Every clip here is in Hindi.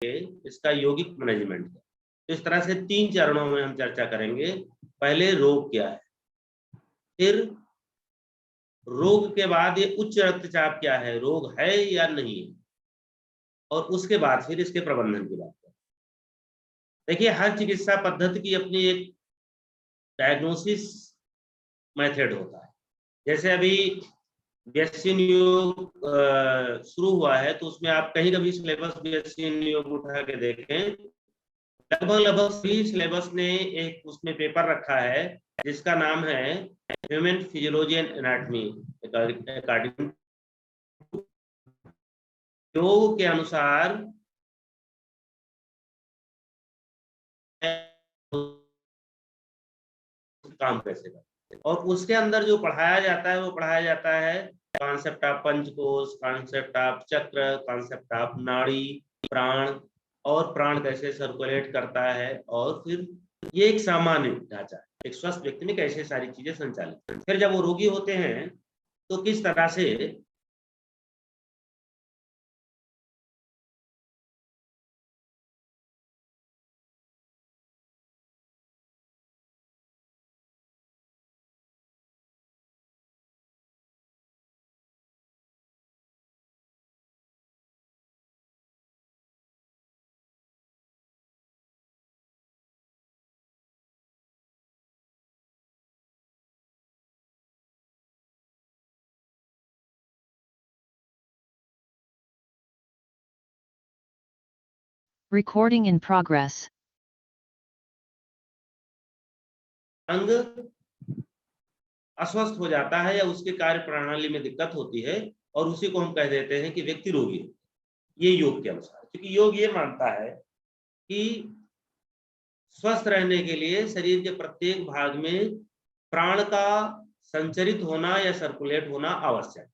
इसका यौगिक मैनेजमेंट है। तो इस तरह से 3 चरणों में हम चर्चा करेंगे। पहले रोग क्या है, फिर रोग के बाद ये उच्च रक्तचाप क्या है, रोग है या नहीं है, और उसके बाद फिर इसके प्रबंधन की बात करें। देखिए, हर चिकित्सा पद्धति की अपनी एक डायग्नोसिस मेथड होता है। जैसे अभी बीएससी योग शुरू हुआ है, तो उसमें आप कहीं कभी सिलेबस बीएससी योग उठा के देखें, लगभग सभी सिलेबस ने एक उसमें पेपर रखा है जिसका नाम है human physiology and anatomy according योग के अनुसार काम कैसे करते हैं। और उसके अंदर जो पढ़ाया जाता है वो पढ़ाया जाता है कॉन्सेप्ट ऑफ पंचकोश, कॉन्सेप्ट ऑफ चक्र, कॉन्सेप्ट ऑफ नाड़ी, प्राण, और प्राण कैसे सर्कुलेट करता है, और फिर ये एक सामान्य ढांचा, एक स्वस्थ व्यक्ति में कैसे सारी चीजें संचालित। फिर जब वो रोगी होते हैं तो किस तरह से Recording in progress. अंग अस्वस्थ हो जाता है या उसके कार्य प्रणाली में दिक्कत होती है, और उसी को हम कह देते हैं कि व्यक्ति रोगी है, ये योग के अनुसार। क्योंकि योग ये मानता है कि स्वस्थ रहने के लिए शरीर के प्रत्येक भाग में प्राण का संचरित होना या सर्कुलेट होना आवश्यक।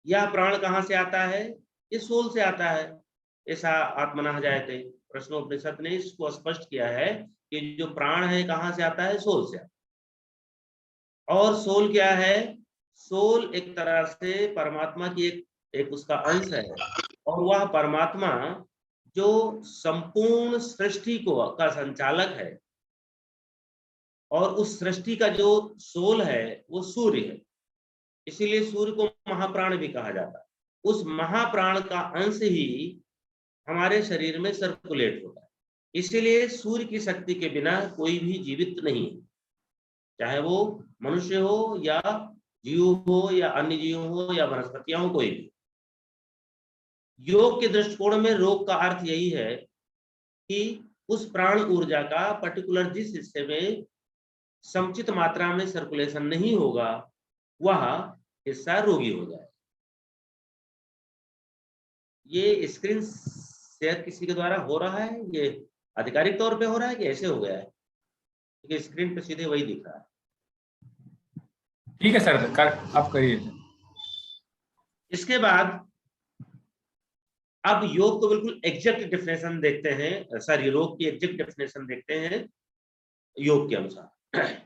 यह प्राण कहाँ से आता है, ये सोल से आता है। ऐसा आत्मनः जायते, प्रश्नोपनिषद ने इसको स्पष्ट किया है कि जो प्राण है कहाँ से आता है, सोल से आता है। और सोल क्या है, सोल एक तरह से परमात्मा की एक उसका अंश है, और वह परमात्मा जो संपूर्ण सृष्टि का संचालक है, और उस सृष्टि का जो सोल है वो सूर्य है। इसीलिए सूर्य को महाप्राण भी कहा जाता है। उस महाप्राण का अंश ही हमारे शरीर में सर्कुलेट होता है। इसीलिए सूर्य की शक्ति के बिना कोई भी जीवित नहीं है, चाहे वो मनुष्य हो या जीव हो या अन्य जीव हो या वनस्पतियां हो, कोई भी। योग के दृष्टिकोण में रोग का अर्थ यही है कि उस प्राण ऊर्जा का पर्टिकुलर जिस हिस्से में समुचित मात्रा में सर्कुलेशन नहीं होगा, वह हिस्सा रोगी हो जाए। ये स्क्रीन शेयर किसी के द्वारा हो रहा है, ये आधिकारिक तौर पे हो रहा है कि ऐसे हो गया है, क्योंकि स्क्रीन पे सीधे वही दिख रहा है। ठीक है सर, आप करिए। इसके बाद अब योग को बिल्कुल एग्जैक्ट डेफिनेशन देखते हैं, सॉरी रोग की एग्जैक्ट डेफिनेशन देखते हैं योग के अनुसार।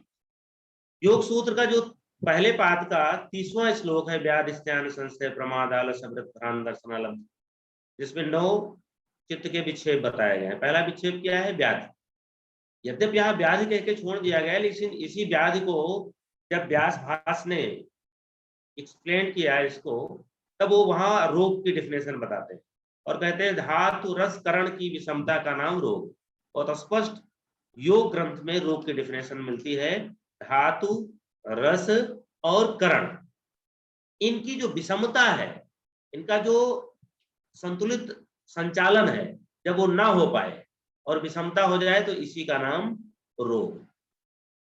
योग सूत्र का जो पहले पाद का 30वां श्लोक है, व्याधि स्नान संशय प्रमाद आलस ध्यान दर्शनालम, जिसमें 9 चित्त के विक्षेप बताए गए हैं। पहला विक्षेप क्या है, व्याधि। यद्यप यहाँ व्याधि कह के छोड़ दिया गया, लेकिन इसी व्याधि को जब व्यास भास ने एक्सप्लेन किया इसको, तब वो वहां रोग की डेफिनेशन बताते हैं और कहते हैं धातु रस करण की विषमता का नाम रोग। बहुत स्पष्ट योग ग्रंथ में रोग की डेफिनेशन मिलती है, धातु रस और करण, इनकी जो विषमता है, इनका जो संतुलित संचालन है, जब वो ना हो पाए और विषमता हो जाए तो इसी का नाम रोग।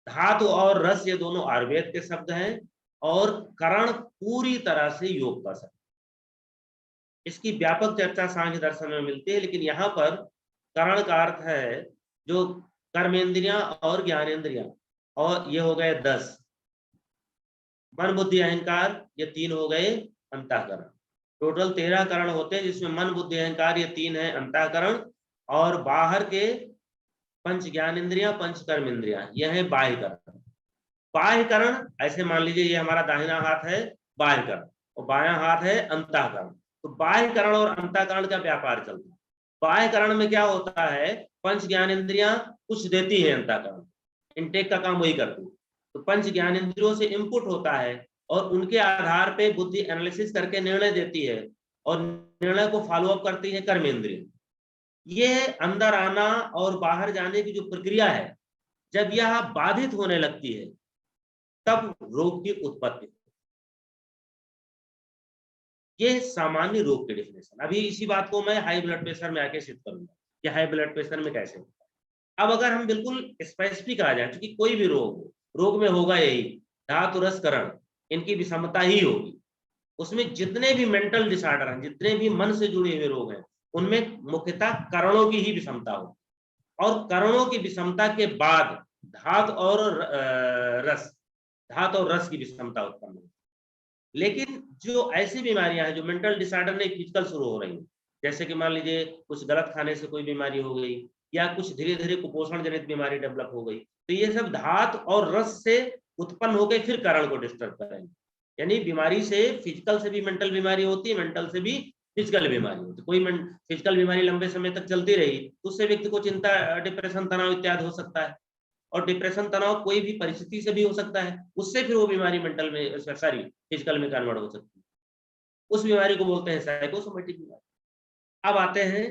धातु और रस ये दोनों आयुर्वेद के शब्द हैं, और करण पूरी तरह से योग का शब्द। इसकी व्यापक चर्चा सांख्य दर्शन में मिलती है, लेकिन यहाँ पर करण का अर्थ है जो कर्मेंद्रियां और ज्ञानेंद्रियां, और ये हो गए 10, मन बुद्धि अहंकार ये 3 हो गए अंतःकरण। टोटल 13 करण होते हैं, जिसमें मन बुद्धि अहंकार ये 3 है अंतःकरण, और बाहर के पंच ज्ञानेंद्रियां पंच कर्म इंद्रियां यह है बाह्यकरण। बाह्यकरण ऐसे मान लीजिए ये हमारा दाहिना हाथ है बाह्यकरण और बायां हाथ है अंतःकरण। तो बाह्यकरण और अंतःकरण का व्यापार चलता है। बाह्यकरण में क्या होता है, पंच ज्ञानेंद्रियां कुछ देती है, अंतःकरण इनटेक का काम वही करती है। तो पंच ज्ञानेंद्रियों से इनपुट होता है और उनके आधार पे बुद्धि एनालिसिस करके निर्णय देती है और निर्णय को फॉलो अप करती है कर्मेंद्रिय। ये अंदर आना और बाहर जाने की जो प्रक्रिया है, जब यह बाधित होने लगती है तब रोग की उत्पत्ति। ये सामान्य रोग की डेफिनेशन। अभी इसी बात को मैं हाई ब्लड प्रेशर में आके सिद्ध करूंगा कि हाई ब्लड प्रेशर में कैसे होता है। अब अगर हम बिल्कुल स्पेसिफिक आ जाए, क्योंकि कोई भी रोग हो, रोग में होगा यही, धातु रस करण, इनकी विषमता ही होगी। उसमें जितने भी मेंटल डिसऑर्डर हैं, जितने भी मन से जुड़े हुए रोग हैं, उनमें मुख्यतः करणों की ही विषमता होगी, और करणों की विषमता के बाद धातु और रस की विषमता उत्पन्न होगी। लेकिन जो ऐसी बीमारियां हैं जो मेंटल डिसऑर्डर नहीं, फिजिकल शुरू हो रही हैं, जैसे कि मान लीजिए कुछ गलत खाने से कोई बीमारी हो गई, या कुछ धीरे धीरे कुपोषण जनित बीमारी डेवलप हो गई, तो ये सब धातु और रस से उत्पन्न होकर फिर कारण को डिस्टर्ब करेंगे। यानी बीमारी से फिजिकल से भी मेंटल बीमारी होती है, मेंटल से भी फिजिकल बीमारी होती है। कोई फिजिकल बीमारी लंबे समय तक चलती रही तो उससे व्यक्ति को चिंता, डिप्रेशन, तनाव इत्यादि हो सकता है, और डिप्रेशन तनाव कोई भी परिस्थिति से भी हो सकता है, उससे फिर वो बीमारी मेंटल में, सॉरी, फिजिकल में कन्वर्ट हो सकती है। उस बीमारी को बोलते हैं साइकोसोमेटिक बीमारी। अब आते हैं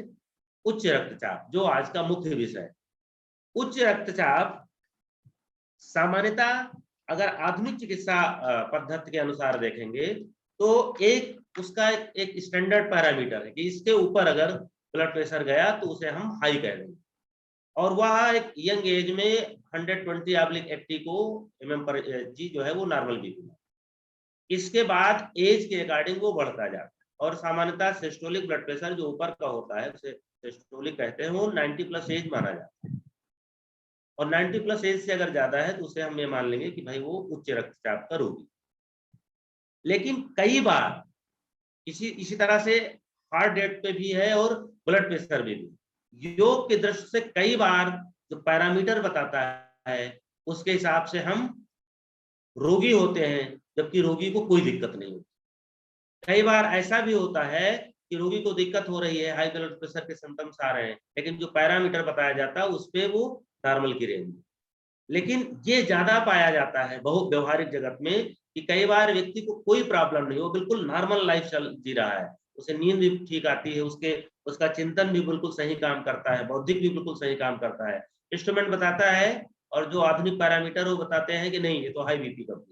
उच्च रक्तचाप, जो आज का मुख्य विषय है। उच्च रक्तचाप सामान्यतः अगर आधुनिक चिकित्सा पद्धति के अनुसार देखेंगे तो उसका एक स्टैंडर्ड पैरामीटर है कि इसके ऊपर अगर ब्लड प्रेशर गया तो उसे हम हाई कह देंगे, और वह एक यंग एज में 120/80 को mm/G जो है वो नॉर्मल बीपी है। इसके बाद एज के अकॉर्डिंग वो बढ़ता जाता है, और सामान्यतः सिस्टोलिक ब्लड प्रेशर जो ऊपर का होता है उसे सिस्टोलिक कहते हैं, वो 90+ एज माना जाता है, और 90+ एज से अगर ज्यादा है तो उसे हम ये मान लेंगे कि भाई वो उच्च रक्तचाप का रोगी। लेकिन कई बार इसी तरह से हार्ट रेट पे भी है और ब्लड प्रेशर पे भी योग की दृष्टि से कई बार जो पैरामीटर बताता है उसके हिसाब से हम रोगी होते हैं, जबकि रोगी को कोई दिक्कत नहीं होती। कई बार ऐसा भी होता है कि रोगी को दिक्कत हो रही है, हाई ब्लड प्रेशर के सिम्टम्स आ रहे हैं, लेकिन जो पैरामीटर बताया जाता है उस पे वो नॉर्मल की रेंज में। लेकिन ये ज्यादा पाया जाता है बहुत व्यवहारिक जगत में कि कई बार व्यक्ति को कोई प्रॉब्लम नहीं, वो बिल्कुल नॉर्मल लाइफ जी रहा है, उसे नींद भी ठीक आती है, उसका चिंतन भी बिल्कुल सही काम करता है, बौद्धिक भी बिल्कुल सही काम करता है, इंस्ट्रूमेंट बताता है, और जो आधुनिक पैरामीटर वो बताते हैं कि नहीं ये तो हाई बीपी का।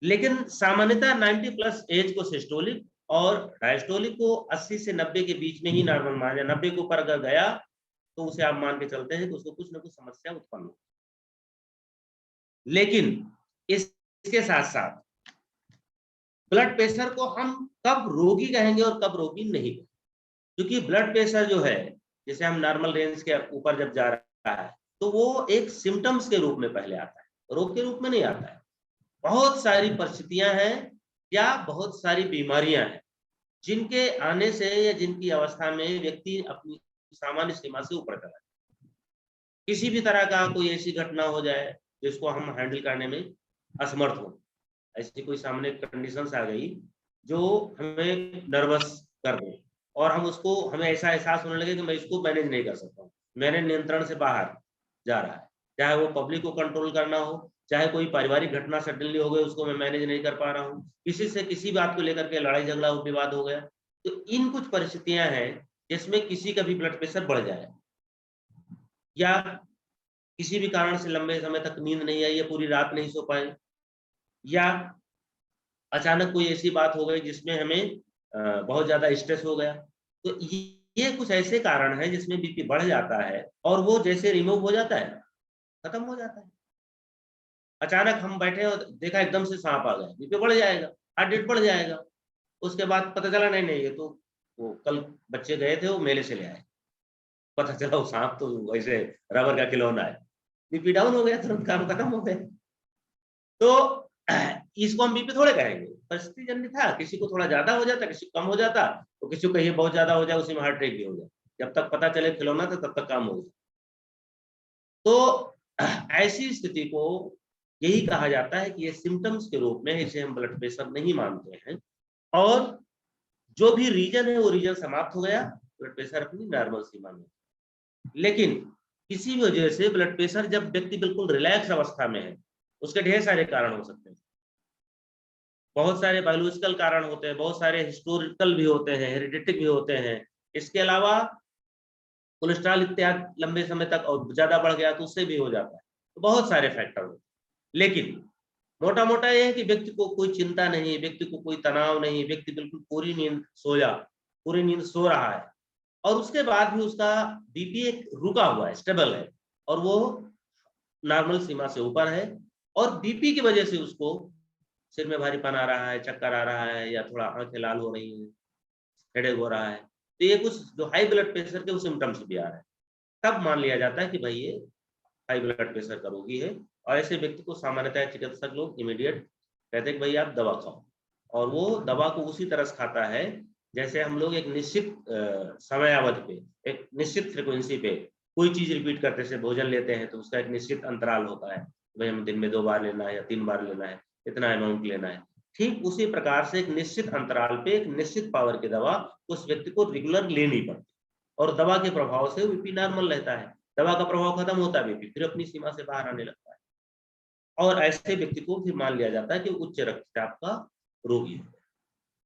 लेकिन सामान्यतः 90+ एज को सिस्टोलिक और डायस्टोलिक को 80 से 90 के बीच में ही नॉर्मल माना। 90 के ऊपर अगर गया तो उसे आप मान के चलते हैं कि उसको कुछ ना कुछ समस्या उत्पन्न हो। लेकिन इसके साथ साथ ब्लड प्रेशर को हम कब रोगी कहेंगे और कब रोगी नहीं, क्योंकि ब्लड प्रेशर जो है जैसे हम नॉर्मल रेंज के ऊपर जब जा रहा है तो वो एक सिम्टम्स के रूप में पहले आता है, रोग के रूप में नहीं आता है। बहुत सारी परिस्थितियां हैं या बहुत सारी बीमारियां हैं जिनके आने से या जिनकी अवस्था में व्यक्ति अपनी सामान्य सीमा से ऊपर चला जाए। किसी भी तरह का कोई ऐसी घटना हो जाए जिसको हम हैंडल करने में असमर्थ हो, ऐसी कोई सामने कंडीशंस आ गई जो हमें नर्वस कर दे और हमें ऐसा एहसास होने लगे कि मैं इसको मैनेज नहीं कर सकता हूँ, मेरे नियंत्रण से बाहर जा रहा है, चाहे वो पब्लिक को कंट्रोल करना हो, चाहे कोई पारिवारिक घटना सडनली हो गई उसको मैं मैनेज नहीं कर पा रहा हूँ, किसी से किसी बात को लेकर के लड़ाई झगड़ा विवाद हो गया, तो इन कुछ परिस्थितियां हैं जिसमें किसी का भी ब्लड प्रेशर बढ़ जाए, या किसी भी कारण से लंबे समय तक नींद नहीं आई या पूरी रात नहीं सो पाए, या अचानक कोई ऐसी बात हो गई जिसमें हमें बहुत ज्यादा स्ट्रेस हो गया। तो ये कुछ ऐसे कारण हैं जिसमें बीपी बढ़ जाता है और वो जैसे रिमूव हो जाता है खत्म हो जाता है। अचानक हम बैठे और देखा एकदम से सांप आ गया, बीपी बढ़ जाएगा, हार्ट रेट बढ़ जाएगा। उसके बाद पता चला नहीं ये तो वो कल बच्चे गए थे वो मेले से ले आए, पता चला वो सांप तो वैसे रबर का खिलौना है, बीपी डाउन हो गया, तुरंत काम खत्म हो गया। तो इसको हम बीपी थोड़े कहेंगे, परिस्थिति जन्य था, किसी को थोड़ा ज्यादा हो जाता, किसी को कम हो जाता, तो किसी को कहिए बहुत ज्यादा हो जाए उसी में हार्ट रेट भी हो जाए, जब तक पता चले खिलौना था तब तक काम हो जाए। तो ऐसी स्थिति को यही कहा जाता है कि ये सिम्टम्स के रूप में, इसे हम ब्लड प्रेशर नहीं मानते हैं। और जो भी रीजन है वो रीजन समाप्त हो गया, ब्लड प्रेशर अपनी नॉर्मल सीमा में। लेकिन किसी भी वजह से ब्लड प्रेशर जब व्यक्ति बिल्कुल रिलैक्स अवस्था में है, उसके ढेर सारे कारण हो सकते हैं। बहुत सारे बायोलॉजिकल कारण होते हैं, बहुत सारे हिस्टोरिकल भी होते हैं, हेरिडिटिक भी होते हैं। इसके अलावा कोलेस्ट्रॉल इत्यादि लंबे समय तक और ज्यादा बढ़ गया तो उससे भी हो जाता है। तो बहुत सारे फैक्टर होते हैं। लेकिन मोटा मोटा ये है कि व्यक्ति को कोई चिंता नहीं, व्यक्ति को कोई तनाव नहीं, व्यक्ति बिल्कुल पूरी नींद सो रहा है, और उसके बाद भी उसका बीपी एक रुका हुआ है, स्टेबल है, और वो नॉर्मल सीमा से ऊपर है, और बीपी की वजह से उसको सिर में भारीपन आ रहा है, चक्कर आ रहा है, या थोड़ा आंखें लाल हो रही हैं, हेडेक हो रहा है, तो ये कुछ जो हाई ब्लड प्रेशर के सिम्टम्स भी आ रहे हैं, तब मान लिया जाता है कि भाई ये हाई ब्लड प्रेशर का रोगी है। और ऐसे व्यक्ति को सामान्यतः चिकित्सक लोग इमीडिएट कहते हैं कि भाई आप दवा खाओ, और वो दवा को उसी तरह से खाता है जैसे हम लोग एक निश्चित समयावधि पे, एक निश्चित फ्रिक्वेंसी पे कोई चीज रिपीट करते से भोजन लेते हैं, तो उसका एक निश्चित अंतराल होता है, भाई हम दिन में 2 बार लेना है या 3 बार लेना है, इतना अमाउंट लेना है। ठीक उसी प्रकार से एक निश्चित अंतराल पे एक निश्चित पावर की दवा उस व्यक्ति को रेगुलर लेनी पड़ती, और दवा के प्रभाव से बीपी नॉर्मल रहता है। दवा का प्रभाव खत्म होता है, बीपी फिर अपनी सीमा से बाहर आने लगता है, और ऐसे व्यक्ति को फिर मान लिया जाता है कि उच्च रक्तचाप का रोगी है।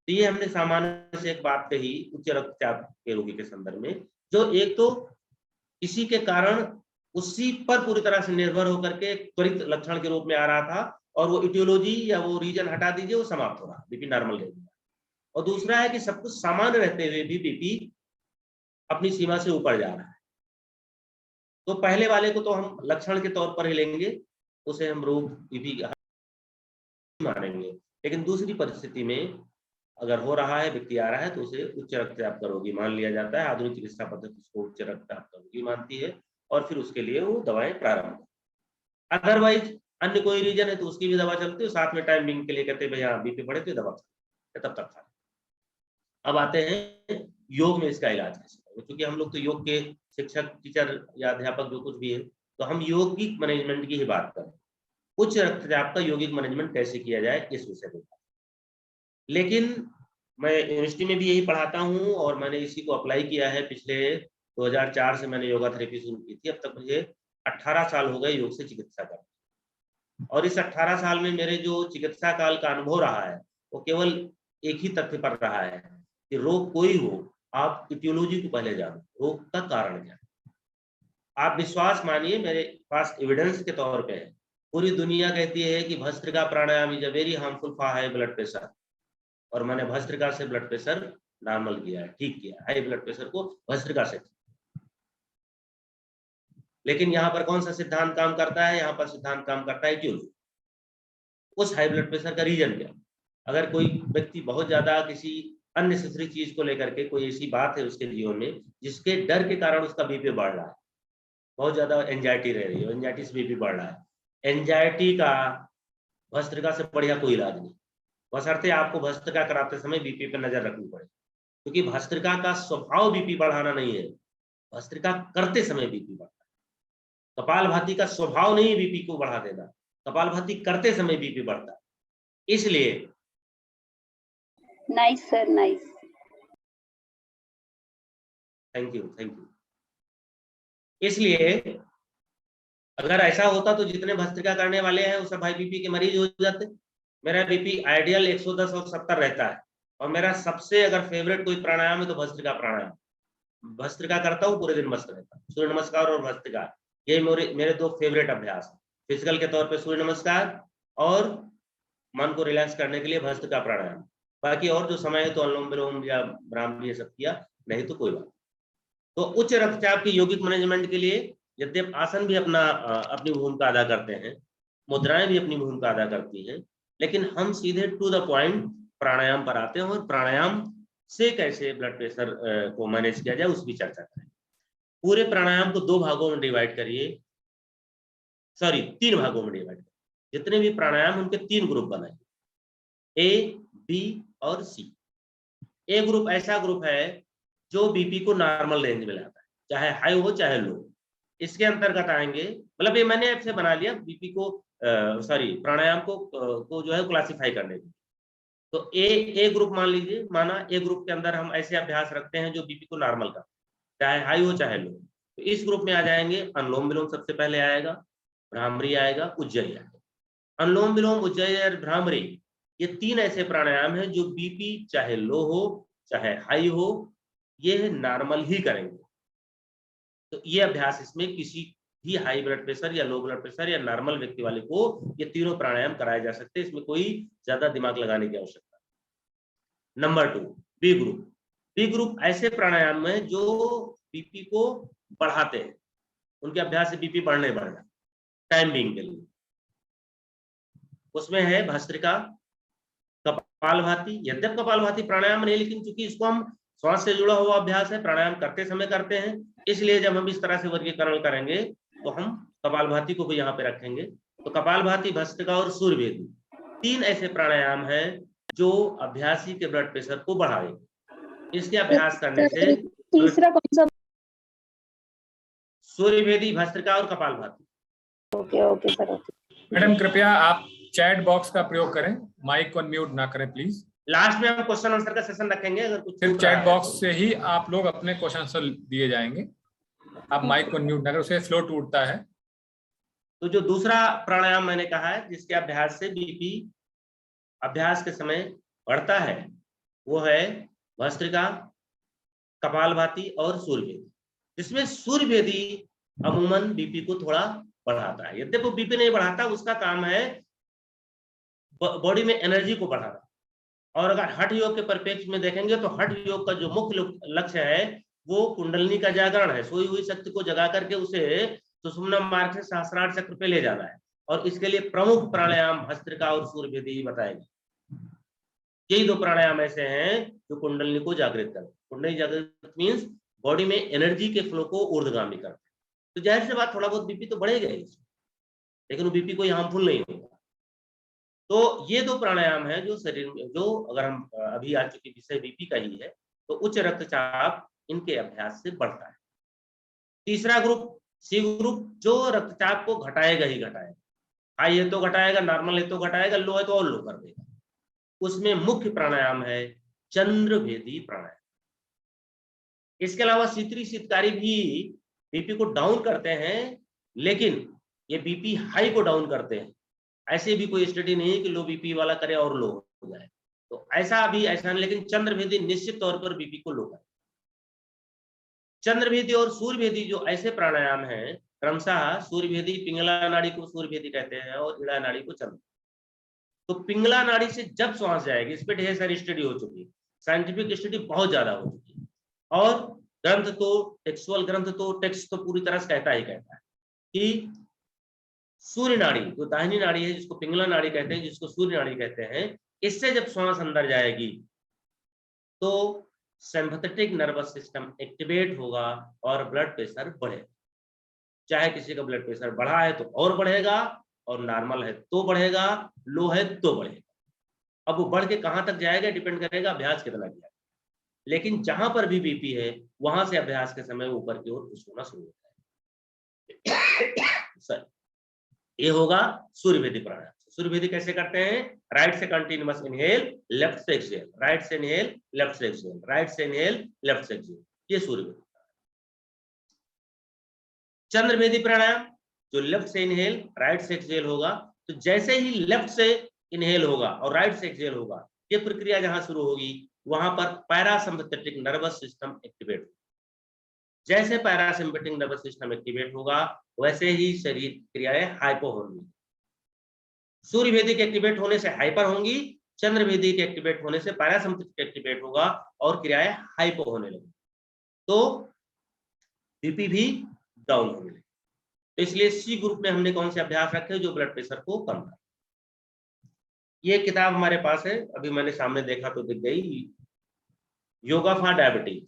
तो ये हमने सामान्य से एक बात कही उच्च रक्तचाप के रोगी के संदर्भ में, जो एक तो किसी के कारण उसी पर पूरी तरह से निर्भर होकर के त्वरित लक्षण के रूप में आ रहा था, और वो इटियोलॉजी या वो रीजन हटा दीजिए, वो समाप्त हो रहा, बीपी नॉर्मल रहेगा। और दूसरा है कि सब कुछ सामान्य रहते हुए भी बीपी अपनी सीमा से ऊपर जा रहा है। तो पहले वाले को तो हम लक्षण के तौर पर ही लेंगे, उसे हम रोग बीपी मानेंगे। लेकिन दूसरी परिस्थिति में अगर हो रहा है, व्यक्ति आ रहा है, तो उसे उच्च रक्तचाप का रोगी मान लिया जाता है। आधुनिक चिकित्सा पद्धति उसको उच्च रक्तचाप का रोगी मानती है, और फिर उसके लिए वो दवाएं प्रारंभ। अदरवाइज अन्य कोई रीजन है तो उसकी भी दवा चलती है, साथ में टाइमिंग के लिए कहते हैं भैया बीपी बढ़े तो दवा तब तक खा। अब आते हैं योग में इसका इलाज कैसे करें, क्योंकि हम लोग तो योग के शिक्षक, टीचर या अध्यापक जो कुछ भी है, तो हम यौगिक मैनेजमेंट की ही बात करें। उच्च रक्तचाप का यौगिक मैनेजमेंट कैसे किया जाए, इस विषय में। लेकिन मैं यूनिवर्सिटी में भी यही पढ़ाता हूँ, और मैंने इसी को अप्लाई किया है। पिछले 2004 से मैंने योगा थेरेपी शुरू की थी, अब तक मुझे 18 साल हो गए योग से चिकित्सा करते, और इस 18 साल में मेरे जो चिकित्सा काल का अनुभव रहा है, वो केवल एक ही तथ्य पर रहा है कि रोग कोई हो, आप इटियोलॉजी को पहले जानो, रोग का कारण क्या। आप विश्वास मानिए, मेरे पास एविडेंस के तौर पे है, पूरी दुनिया कहती है कि bhastrika pranayama is a very harmful for high blood pressure, और मैंने भस्त्रिका से ब्लड प्रेशर नॉर्मल किया है, ठीक किया, हाई ब्लड प्रेशर को भस्त्रिका से। लेकिन यहाँ पर कौन सा सिद्धांत काम करता है, यहाँ पर सिद्धांत काम करता है इटियोलॉजी। उस हाई ब्लड प्रेशर का रीजन क्या। अगर कोई व्यक्ति बहुत ज्यादा किसी अननेसेसरी चीज को लेकर के, कोई ऐसी बात है उसके जीवन में जिसके डर के कारण उसका बीपी बढ़ रहा है, बहुत ज्यादा एंजाइटी रह रही है, एंजाइटी से बीपी बढ़ रहा है, एंजाइटी का भस्त्रिका से बढ़िया कोई इलाज नहीं, बशर्ते आपको भस्त्रिका कराते समय बीपी पे नजर रखनी पड़े, क्योंकि भस्त्रिका का स्वभाव बीपी बढ़ाना नहीं है, भस्त्रिका करते समय बीपी बढ़ता है। कपालभाति का स्वभाव नहीं है बीपी को बढ़ा देना, कपालभाति करते समय बीपी बढ़ता है। इसलिए nice sir, nice, thank you. इसलिए अगर ऐसा होता तो जितने भस्त्रिका करने वाले हैं वो सब हाई बीपी के मरीज हो जाते। मेरा बीपी आइडियल 110 और 70 रहता है, और मेरा सबसे अगर फेवरेट कोई प्राणायाम है तो भस्त्रिका प्राणायाम। भस्त्रिका करता हूँ, पूरे दिन मस्त रहता हूँ। सूर्य नमस्कार और भस्त्रिका, ये मेरे 2 फेवरेट अभ्यास है। फिजिकल के तौर पे सूर्य नमस्कार, और मन को रिलैक्स करने के लिए भस्त्रिका प्राणायाम। बाकी और जो समय है तो अनुलोम विलोम या ब्राह्मी ये सब किया, नहीं तो कोई बात। तो उच्च रक्तचाप की यौगिक मैनेजमेंट के लिए यद्यप आसन भी अपनी भूमिका अदा करते हैं, मुद्राएं भी अपनी भूमिका अदा करती हैं, लेकिन हम सीधे टू द पॉइंट प्राणायाम पर आते हैं, और प्राणायाम से कैसे ब्लड प्रेशर को मैनेज किया जाए उसकी चर्चा करें। पूरे प्राणायाम को 2 भागों में डिवाइड करिए, 3 भागों में डिवाइड करिए। जितने भी प्राणायाम उनके 3 ग्रुप बनाइए, ए, बी और सी। ए ग्रुप ऐसा ग्रुप है जो बीपी को नॉर्मल रेंज में लाता है, चाहे हाई हो चाहे लो। इसके अंतर्गत आएंगे, मतलब ये मैंने आपसे बना लिया बीपी को प्राणायाम को जो है क्लासिफाई करने के लिए। तो ए ग्रुप मान लीजिए, माना ए ग्रुप के अंदर हम ऐसे अभ्यास रखते हैं जो बीपी को नॉर्मल का, चाहे हाई हो चाहे लो। तो इस ग्रुप में आ जाएंगे अनुलोम विलोम सबसे पहले आएगा, भ्रामरी आएगा, उज्जयी आएगा। अनुलोम विलोम, उज्जयी और भ्रामरी, ये 3 ऐसे प्राणायाम हैं जो बीपी चाहे लो हो चाहे हाई हो, ये नॉर्मल ही करेंगे। तो ये अभ्यास इसमें किसी भी हाई ब्लड प्रेशर या लो ब्लड प्रेशर या नॉर्मल व्यक्ति वाले को ये तीनों प्राणायाम कराए जा सकते हैं, इसमें कोई ज्यादा दिमाग लगाने की आवश्यकता। Number 2, B group. B group ऐसे प्राणायाम है जो बीपी को बढ़ाते हैं, उनके अभ्यास से बीपी बढ़ने बढ़ेगा टाइम बीइंग के लिए। उसमें है भस्त्रिका, कपालभाति। यद्यप कपालभाति प्राणायाम नहीं, लेकिन चूंकि इसको हम श्वास से जुड़ा हुआ अभ्यास है, प्राणायाम करते समय करते हैं, इसलिए जब हम इस तरह से वर्गीकरण करेंगे तो हम कपालभाति को भी यहाँ पे रखेंगे। तो कपालभाति, भस्त्रिका और सूर्यभेदी 3 ऐसे प्राणायाम हैं जो अभ्यासी के ब्लड प्रेशर को बढ़ाएंगे। इसके अभ्यास करने से तीसरा कौन सा? सूर्यभेदी, भस्त्रिका और kapalbhati. Okay sir, okay. Madam कृपया आप चैट बॉक्स का प्रयोग करें, माइक को अनम्यूट ना करें प्लीज। लास्ट में हम क्वेश्चन आंसर का सेशन रखेंगे, अगर कुछ सिर्फ चैट बॉक्स से ही आप लोग अपने क्वेश्चन आंसर दिए जाएंगे, आप माइक को अनम्यूट ना करें, उससे फ्लो टूटता है। तो जो दूसरा प्राणायाम मैंने कहा है जिसके अभ्यास से बीपी अभ्यास के समय बढ़ता है, वो है भस्त्रिका, कपालभाति और सूर्यभेदी। जिसमें सूर्यभेदी अमूमन बीपी को थोड़ा बढ़ाता है, यद्यपि वो बीपी नहीं बढ़ाता, उसका काम है बॉडी में एनर्जी को बढ़ाना। और अगर हठ योग के परिप्रेक्ष्य में देखेंगे तो हठ योग का जो मुख्य लक्ष्य है वो कुंडलिनी का जागरण है, सोई हुई शक्ति को जगा करके उसे सुषुम्ना मार्ग से सहस्त्रार चक्र पे ले जाना है। और इसके लिए प्रमुख प्राणायाम भस्त्रिका और सूर्यभेदी ही बताएंगे। यही 2 प्राणायाम ऐसे हैं जो कुंडलिनी को जागृत करते हैं। कुंडलिनी जागृत मीन्स बॉडी में एनर्जी के फ्लो को ऊर्ध्वगामी करते हैं। तो जाहिर सी बात थोड़ा बहुत बीपी तो बढ़ेगा ही, लेकिन वो बीपी कोई हार्मफुल नहीं होगा। तो ये 2 प्राणायाम है जो शरीर में, जो अगर हम अभी आ चुके विषय बीपी का ही है, तो उच्च रक्तचाप इनके अभ्यास से बढ़ता है। तीसरा ग्रुप सी ग्रुप, जो रक्तचाप को घटाएगा ही घटाएगा, हाई है तो घटाएगा, नॉर्मल है तो घटाएगा, लो है तो और लो कर देगा। उसमें मुख्य प्राणायाम है चंद्रभेदी प्राणायाम। इसके अलावा शीतरी शीतकारी भी बीपी को डाउन करते हैं, लेकिन ये बीपी हाई को डाउन करते हैं। ऐसे भी कोई स्टडी नहीं है कि लो बीपी वाला करे और लो हो जाए, तो ऐसा भी ऐसा नहीं, लेकिन चंद्रभेदी निश्चित तौर पर बीपी को लो करे। चंद्रभेदी और सूर्यभेदी जो ऐसे प्राणायाम हैं, क्रमशः सूर्यभेदी पिंगला नाड़ी को सूर्यभेदी कहते हैं और इड़ा नाड़ी को चंद्र। तो पिंगला नाड़ी से जब श्वास जाएगी, इस पे ढेर सारी स्टडी हो चुकी है, साइंटिफिक स्टडी बहुत ज्यादा हो चुकी है। और ग्रंथ तो टेक्सुअल ग्रंथ तो टेक्स्ट तो पूरी तरह से कहता है कि सूर्य नाड़ी जो दाहिनी नाड़ी है, जिसको पिंगला नाड़ी कहते हैं, जिसको सूर्य नाड़ी कहते हैं, इससे जब श्वास अंदर जाएगी तो सिंपैथेटिक नर्वस सिस्टम एक्टिवेट होगा और ब्लड प्रेशर बढ़ेगा। चाहे किसी का ब्लड प्रेशर बढ़ा है तो और बढ़ेगा, और नॉर्मल है तो बढ़ेगा, लो है तो बढ़ेगा। अब वो बढ़ के कहां तक जाएगा डिपेंड करेगा अभ्यास कितना किया। लेकिन जहां पर भी बीपी है वहां से अभ्यास के समय ऊपर की ओर पुश होना शुरू होता है। सर ये होगा सूर्यभेदी प्राणायाम। सूर्यभेदी कैसे करते हैं? राइट से कंटिन्यूअस इनहेल, लेफ्ट से एक्सहेल, राइट से इनहेल, लेफ्ट से एक्सहेल, राइट से इनहेल, लेफ्ट से एक्सहेल, ये सूर्यभेदी। चंद्रभेदी प्राणायाम जो लेफ्ट से इनहेल राइट से एक्सहेल होगा, तो जैसे ही लेफ्ट से इनहेल होगा और राइट से एक्सहेल होगा, ये प्रक्रिया जहां शुरू होगी वहां पर पैरासिम्पैथेटिक नर्वस सिस्टम एक्टिवेट होगा। जैसे पैरासिम्पैथेटिक नर्वस सिस्टम एक्टिवेट होगा वैसे ही शरीर क्रियाएं हाइपो होंगी। सूर्यभेदी के एक्टिवेट होने से हाइपर होंगी, चंद्रभेदी के एक्टिवेट होने से पैरासिम्पैथेटिक एक्टिवेट होगा और क्रियाएं हाइपो होने लगेंगी, तो बीपी भी डाउन होने लगेगी। तो इसलिए सी ग्रुप में हमने कौन से अभ्यास रखे जो ब्लड प्रेशर को कम कर। ये किताब हमारे पास है, अभी मैंने सामने देखा तो दिख गई, योगा फॉर डायबिटीज।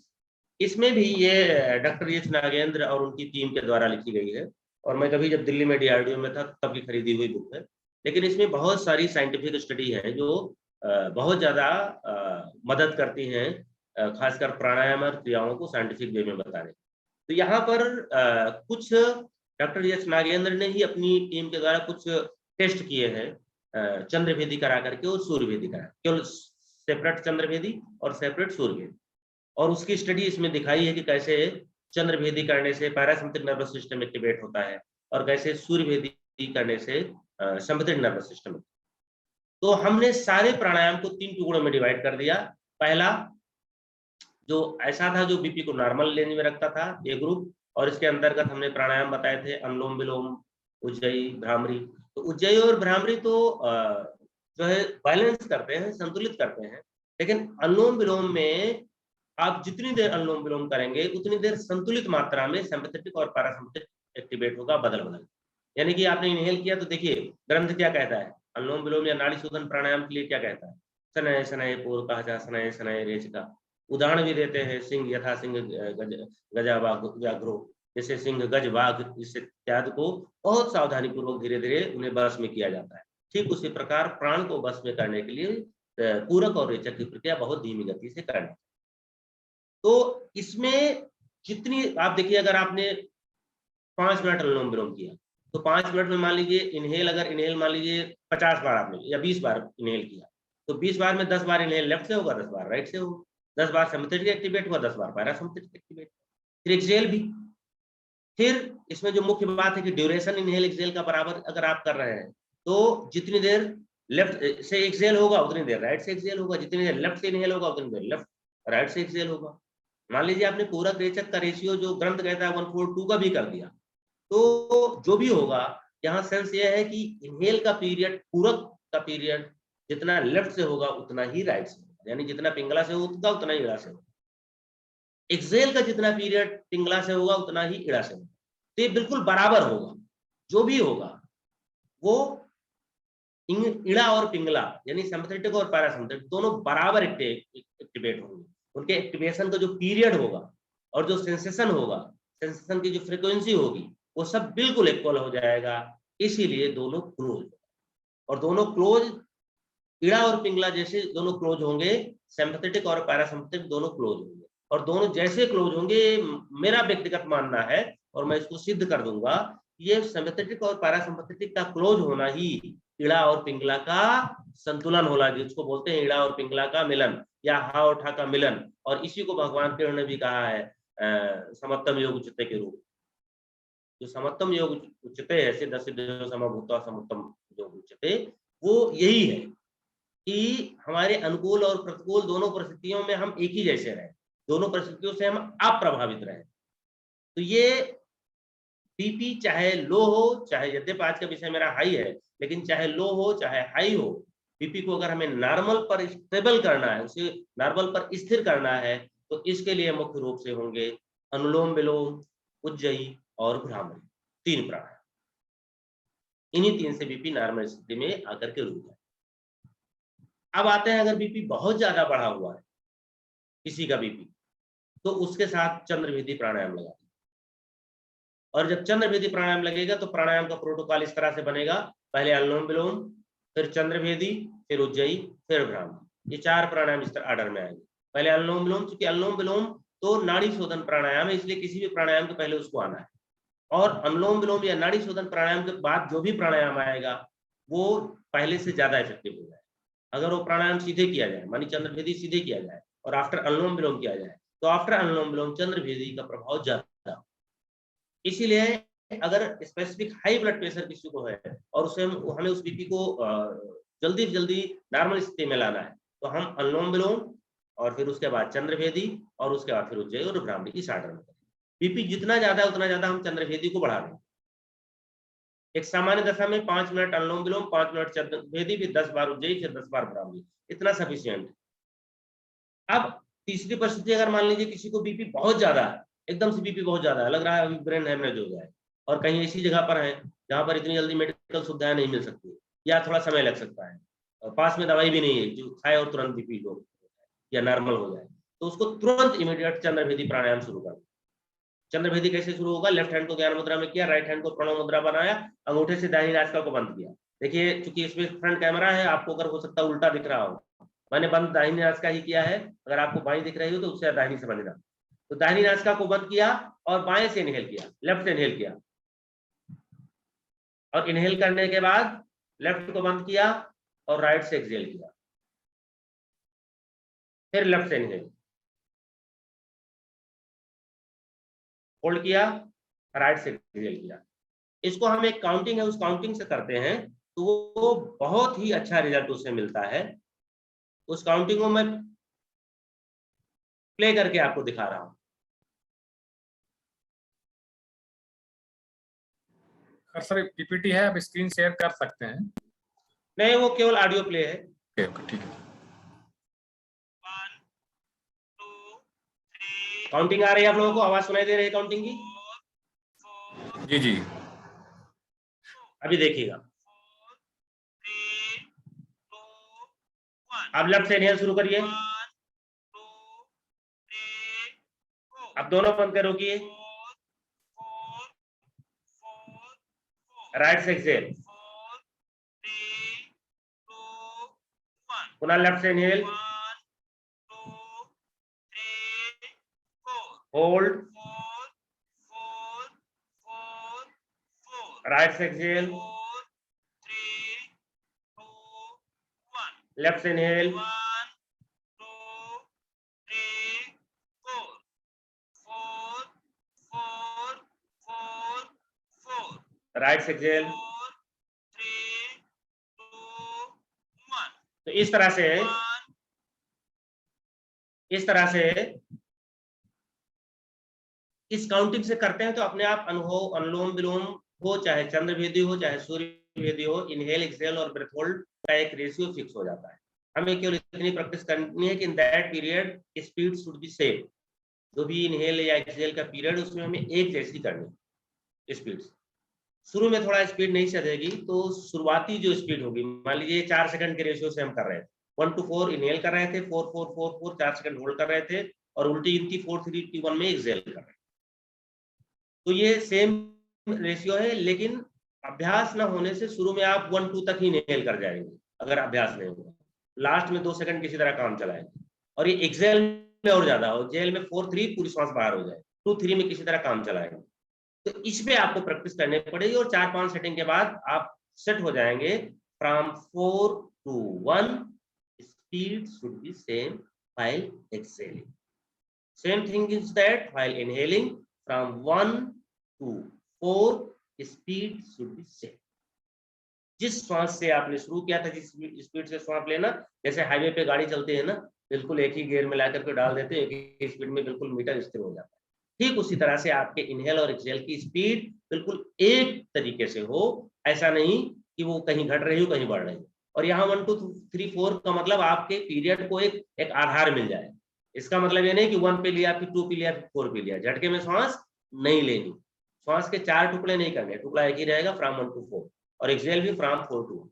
इसमें भी ये डॉक्टर एच नागेंद्र और उनकी टीम के द्वारा लिखी गई है, और मैं कभी जब दिल्ली में DRDO में था तब की खरीदी हुई बुक है। लेकिन इसमें बहुत सारी साइंटिफिक स्टडी है जो बहुत ज्यादा मदद करती हैं, खासकर प्राणायाम और क्रियाओं को साइंटिफिक वे में बताने। तो यहाँ पर कुछ डॉक्टर एच नागेंद्र ने ही अपनी टीम के द्वारा कुछ टेस्ट किए हैं, चंद्रभेदी करा करके और सूर्यभेदी करा, केवल सेपरेट चंद्रभेदी और सेपरेट सूर्यभेदी। और उसकी स्टडी इसमें दिखाई है कि कैसे चंद्रभेदी करने से पैरासिम्पैथिक नर्वस सिस्टम एक्टिवेट होता है और कैसे सूर्यभेदी करने से सिम्पैथिक नर्वस सिस्टम। तो हमने सारे प्राणायाम को 3 टुकड़ों में डिवाइड कर दिया। पहला जो ऐसा था जो बीपी को नॉर्मल रेंज में रखता था, ये ग्रुप, और इसके अंतर्गत हमने प्राणायाम बताए थे अनुलोम विलोम, उज्जयी, भ्रामरी। तो उज्जयी और भ्रामरी तो जो है बैलेंस करते हैं, संतुलित करते हैं, लेकिन अनुलोम विलोम में आप जितनी देर अनुलोम विलोम करेंगे उतनी देर संतुलित मात्रा में सिम्पैथेटिक और पैरासिम्पैथिक एक्टिवेट होगा बदल बदल। यानी कि आपने इनहेल किया तो देखिए ग्रंथ क्या कहता है, अनुलोम विलोम या नाड़ी शोधन प्राणायाम के लिए क्या कहता है, शनय शनय पूर्वकः शनय शनय रेचका। उदाहरण भी देते हैं, सिंह यथा सिंह गजा व्याघ्रो, जैसे सिंह गज बाघ इत्यादि को बहुत सावधानी पूर्वक धीरे धीरे उन्हें बस में किया जाता है। ठीक उसी प्रकार प्राण को बस में करने के लिए पूरक और रेचक की प्रक्रिया बहुत धीमी गति से करनी। तो इसमें जितनी आप देखिए, अगर आपने 5 मिनट अनुलोम विलोम किया तो 5 मिनट में मान लीजिए इनहेल, अगर इनहेल मान लीजिए 50 बार आपने या 20 बार इनहेल किया, तो 20 बार में 10 बार इनहेल लेफ्ट से होगा, 10 बार राइट से होगा, 10 बार सिम्पैथेटिक एक्टिवेट हुआ, 10 बार पैरासिम्पैथिक एक्टिवेट। फिर एक्सहेल भी। फिर इसमें जो मुख्य बात है कि ड्यूरेशन इनहेल एक्सहेल का बराबर अगर आप कर रहे हैं तो जितनी देर लेफ्ट से एक्सहेल होगा उतनी देर राइट से एक्सहेल होगा, जितनी देर लेफ्ट से इनहेल होगा उतनी देर लेफ्ट राइट से एक्सहेल होगा। मान लीजिए आपने पूरक रेचक का रेशियो जो ग्रंथ कहता है 1:2 का भी कर दिया, तो जो भी होगा यहाँ सेंस ये है कि इनहेल का पीरियड, पूरक का पीरियड जितना लेफ्ट से होगा उतना ही राइट से होगा, यानी जितना पिंगला से होगा उतना ही इड़ा से होगा। एक्सहेल का जितना पीरियड पिंगला से होगा उतना ही इड़ा से होगा। तो ये बिल्कुल बराबर होगा, जो भी होगा वो इड़ा और पिंगला यानी सिम्पैथेटिक और पैरासिम्पैथेटिक दोनों बराबर एक्टिवेट होंगे। उनके एक्टिवेशन का जो पीरियड होगा और जो सेंसेशन होगा, सेंसेशन की जो फ्रीक्वेंसी होगी, वो सब बिल्कुल इक्वल हो जाएगा। इसीलिए दोनों क्लोज, और दोनों क्लोज इड़ा और पिंगला जैसे दोनों क्लोज होंगे, सिम्पैथेटिक और पैरासिम्पैथेटिक दोनों क्लोज होंगे। और दोनों जैसे क्लोज होंगे, मेरा व्यक्तिगत मानना है और मैं इसको सिद्ध कर दूंगा, ये सिम्पैथेटिक और पैरासिम्पैथेटिक का क्लोज होना ही इड़ा और पिंगला का संतुलन होला, जिसको बोलते हैं इड़ा और पिंगला का मिलन या हा और ठा का मिलन। और इसी को भगवान कृष्ण ने भी कहा है समत्तम योग उच्चते के रूप। जो समत्तम योग उच्चते है, सिद्ध सिद्ध समभूता समत्तम योग उच्चते, वो यही है कि हमारे अनुकूल और प्रतिकूल दोनों परिस्थितियों में हम एक ही जैसे रहें, दोनों परिस्थितियों से हम अप्रभावित रहें। तो ये बीपी चाहे लो हो, चाहे यद्यपि आज का विषय मेरा हाई है, लेकिन चाहे लो हो चाहे हाई हो, बीपी को अगर हमें नॉर्मल पर स्टेबल करना है, उसे नॉर्मल पर स्थिर करना है, तो इसके लिए मुख्य रूप से होंगे अनुलोम विलोम, उज्जयी और भ्रामरी, 3 प्राणायाम। इन्हीं 3 से बीपी नॉर्मल स्थिति में आकर के रुक जाए। अब आते हैं, अगर बीपी बहुत ज्यादा बढ़ा हुआ है किसी का बीपी, तो उसके साथ चंद्रभेदी प्राणायाम लगा। और जब चंद्रभेदी प्राणायाम लगेगा तो प्राणायाम का प्रोटोकॉल इस तरह से बनेगा, पहले अनुलोम विलोम, फिर चंद्रभेदी, फिर उज्जयी, फिर भ्रामरी। ये 4 प्राणायाम इस तरह ऑर्डर में आएंगे। पहले अनुलोम विलोम, क्योंकि अनुलोम विलोम तो नाड़ी शोधन प्राणायाम है, इसलिए किसी भी प्राणायाम के पहले उसको आना है। और अनुलोम विलोम या नाड़ी शोधन प्राणायाम के बाद जो भी प्राणायाम आएगा वो पहले से ज्यादा इफेक्टिव हो जाए। अगर वो प्राणायाम सीधे किया जाए, मानी चंद्रभेदी सीधे किया जाए और आफ्टर अनुलोम विलोम किया जाए, तो आफ्टर अनुलोम विलोम चंद्रभेदी का प्रभाव ज्यादा। इसीलिए अगर स्पेसिफिक हाई ब्लड प्रेशर किसी को है और उसे हमें उस बीपी को जल्दी से जल्दी नॉर्मल स्थिति में लाना है, तो हम अनुलोम विलोम और फिर उसके बाद चंद्रभेदी और उसके बाद फिर उज्जयी और भ्रामरी इस ऑर्डर में करें। बीपी जितना ज्यादा है उतना ज्यादा हम चंद्रभेदी को बढ़ा दें। एक सामान्य दशा में 5 मिनट अनुलोम विलोम, 5 मिनट चंद्रभेदी, फिर 10 बार उज्जयी, फिर 10 बार भ्रामरी, इतना सफिशिएंट। अब तीसरी परिस्थिति, अगर मान लीजिए किसी को बीपी बहुत ज्यादा है, एकदम से बीपी बहुत ज्यादा है, लग रहा है अभी ब्रेन हेमरेज हो जाए, और कहीं ऐसी जगह पर है जहां पर इतनी जल्दी मेडिकल सुविधाएं नहीं मिल सकती या थोड़ा समय लग सकता है, और पास में दवाई भी नहीं है जो खाए और तुरंत बीपी लो या नॉर्मल हो जाए, तो उसको तुरंत इमीडिएट चंद्रभेदी प्राणायाम शुरू कर। चंद्रभेदी कैसे शुरू होगा? लेफ्ट हैंड को ज्ञान मुद्रा में किया, राइट हैंड को प्रणव मुद्रा बनाया, अंगूठे से दाहिनी नासिका को बंद किया। देखिए चूंकि इसमें फ्रंट कैमरा है, आपको अगर हो सकता है उल्टा दिख रहा हो, मैंने बंद दाहिनी नासिका ही किया है, अगर आपको बाईं दिख रही हो तो उससे दाहिनी समझना। तो दाहिनी नासिका को बंद किया और बाएं से इनहेल किया, लेफ्ट से इनहेल किया, और इनहेल करने के बाद लेफ्ट को बंद किया और राइट से एक्सहेल किया। फिर लेफ्ट से इनहेल, होल्ड किया, राइट से एक्सहेल किया। इसको हम एक काउंटिंग है उस काउंटिंग से करते हैं तो वो बहुत ही अच्छा रिजल्ट उससे मिलता है। उस काउंटिंग को मैं प्ले करके आपको दिखा रहा हूं। सर पीपीटी है, आप स्क्रीन शेयर कर सकते हैं। नहीं, वो केवल ऑडियो प्ले है। ठीक है। काउंटिंग आ रही है आप लोगों को, आवाज सुनाई दे रही है काउंटिंग की? जी जी। अभी देखिएगा, अब लेफ्ट से इनहेल शुरू करिए, अब दोनों बंद कर रोकिए, राइट से एक्सहेल, पुनः लेफ्ट से इनहेल, होल्ड, राइट से एक्सहेल, लेफ्ट से इनहेल, राइट से एक्सहेल। तो इस तरह से इस काउंटिंग से करते हैं तो अपने आप अनुभव अनुलोम विलोम हो, चाहे चंद्रभेदी हो, चाहे सूर्यभेदी हो, इनहेल एक्सहेल और ब्रेथ होल्ड का एक रेशियो फिक्स हो जाता है। हमें केवल इतनी प्रैक्टिस करनी है कि in that period speed should be same. जो भी इनहेल या एक्सहेल का पीरियड उसमें हमें एक जैसी करनी स्पीड। शुरू में थोड़ा स्पीड नहीं चलेगी तो शुरुआती जो स्पीड होगी, मान लीजिए 4 सेकंड के रेशियो से हम कर रहे थे, 1 to 4 इनहेल कर रहे थे, 4 4 4 4 4 सेकंड होल्ड कर रहे थे और उल्टी गिनती 4 3 2 1 में एक्सहेल कर रहे थे। तो ये सेम रेशियो है, लेकिन अभ्यास ना होने से शुरू में आप 1 2 तक ही इनहेल कर जाएंगे। अगर अभ्यास नहीं होगा, लास्ट में 2 सेकंड किसी तरह काम चलाएंगे। और ये एक्सहेल में और ज्यादा हो, एक्सहेल में 4 3 पूरी सांस बाहर हो जाए, 2 3 में किसी तरह काम चलाएंगे। तो इसमें आपको प्रैक्टिस करनी पड़ेगी और 4-5 सेटिंग के बाद आप सेट हो जाएंगे। From 4 to 1 speed should be same while exhaling. Same thing is that while inhaling from 1 to 4 speed should be same. जिस श्वास से आपने शुरू किया था, जिस स्पीड से श्वास लेना, जैसे हाईवे पे गाड़ी चलती है ना, बिल्कुल एक ही गियर में लाकर के डाल देते हैं, एक ही स्पीड में बिल्कुल मीटर स्थिर हो जाता है। ठीक उसी तरह से आपके इनहेल और एक्सहेल की स्पीड बिल्कुल एक तरीके से हो, ऐसा नहीं कि वो कहीं घट रही हो कहीं बढ़ रही हो। और यहाँ 1 2 3 4 का मतलब आपके पीरियड को एक आधार मिल जाए। इसका मतलब ये नहीं कि 1 पे लिया फिर 2 पे लिया फिर 4 पे लिया, झटके में श्वास नहीं लेनी। श्वास के 4 टुकड़े नहीं करने, टुकड़ा एक ही रहेगा फ्रॉम 1 to 4 और एक्सहेल भी फ्रॉम 4 to 1।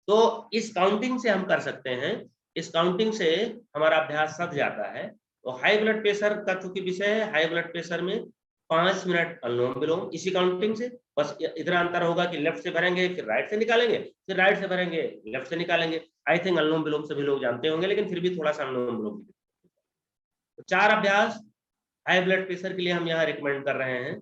तो इस काउंटिंग से हम कर सकते हैं, इस काउंटिंग से हमारा अभ्यास सध जाता है। तो हाई ब्लड प्रेशर का चूंकि विषय है, हाई ब्लड प्रेशर में 5 मिनट अनुलोम विलोम इसी काउंटिंग से, बस इतना अंतर होगा कि लेफ्ट से भरेंगे फिर राइट से निकालेंगे, फिर राइट से भरेंगे लेफ्ट से निकालेंगे। आई थिंक अनुलोम विलोम सभी लोग जानते होंगे, लेकिन फिर भी थोड़ा सा अनुलोम विलोम। तो 4 अभ्यास हाई ब्लड प्रेशर के लिए हम यहाँ रिकमेंड कर रहे हैं।